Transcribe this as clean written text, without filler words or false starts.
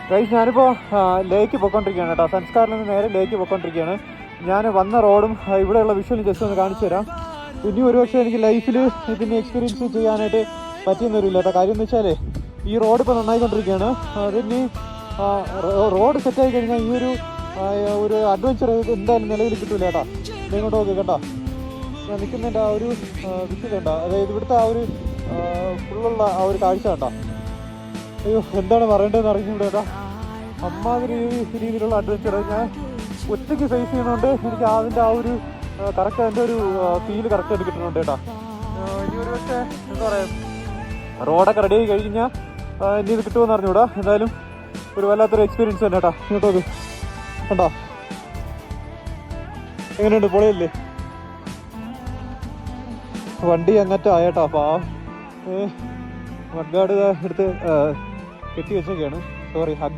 Guys ഞാനിപ്പോൾ ലേക്ക് പോയിക്കൊണ്ടിരിക്കുകയാണ് കേട്ടോ. സംസ്കാരിൽ നിന്ന് നേരെ ലേക്ക് പോയിക്കൊണ്ടിരിക്കുകയാണ്. ഞാൻ വന്ന റോഡും ഇവിടെയുള്ള വിഷ്വലും ജസ്റ്റ് ഒന്ന് കാണിച്ചു തരാം. ഇനി ഒരുപക്ഷെ എനിക്ക് ലൈഫിൽ ഇതിന് എക്സ്പീരിയൻസ് ചെയ്യാനായിട്ട് പറ്റിയെന്നൊരില്ല കേട്ടോ. കാര്യം എന്ന് വെച്ചാൽ ഈ റോഡ് ഇപ്പോൾ നന്നായിക്കൊണ്ടിരിക്കുകയാണ്. അതിന് റോഡ് സെറ്റായി കഴിഞ്ഞാൽ ഈ ഒരു അഡ്വഞ്ചർ എന്തായാലും നിലവിൽ കിട്ടില്ല കേട്ടോ. ഇങ്ങോട്ട് നോക്കി കേട്ടോ, ഞാൻ നിൽക്കുന്നതിൻ്റെ ആ ഒരു വിഷ്വലുണ്ടോ, അതായത് ഇവിടുത്തെ ആ ഒരു ഫുള്ളുള്ള ആ ഒരു കാഴ്ച കേട്ടോ. അയ്യോ എന്താണ് പറയേണ്ടതെന്ന് അറിഞ്ഞൂടെ കേട്ടോ. അമ്മാതിരി രീതിയിലുള്ള അഡ്വഞ്ചർ ഞാൻ ഒറ്റയ്ക്ക് ഫേസ് ചെയ്യുന്നതുകൊണ്ട് എനിക്ക് അതിൻ്റെ ആ ഒരു കറക്റ്റ് അതിൻ്റെ ഒരു ഫീല് കറക്റ്റായിട്ട് കിട്ടുന്നുണ്ട് കേട്ടോ. ഇനി ഒരു പക്ഷേ എന്താ പറയുക, റോഡൊക്കെ റെഡി ആയി കഴിഞ്ഞാൽ ഇനി ഇത് കിട്ടുമെന്ന് അറിഞ്ഞൂടാ. എന്തായാലും ഒരു വല്ലാത്തൊരു എക്സ്പീരിയൻസ് തന്നെ കേട്ടോ. ഇങ്ങോട്ടോക്ക് കണ്ടോ, എങ്ങനെയുണ്ട്, പൊളിയല്ലേ വണ്ടി അങ്ങറ്റം ആയേട്ടാ. അപ്പോൾ ആ മഡ്ഗാർഡ് എടുത്ത് കെട്ടി വെച്ചൊക്കെയാണ്. സോറി,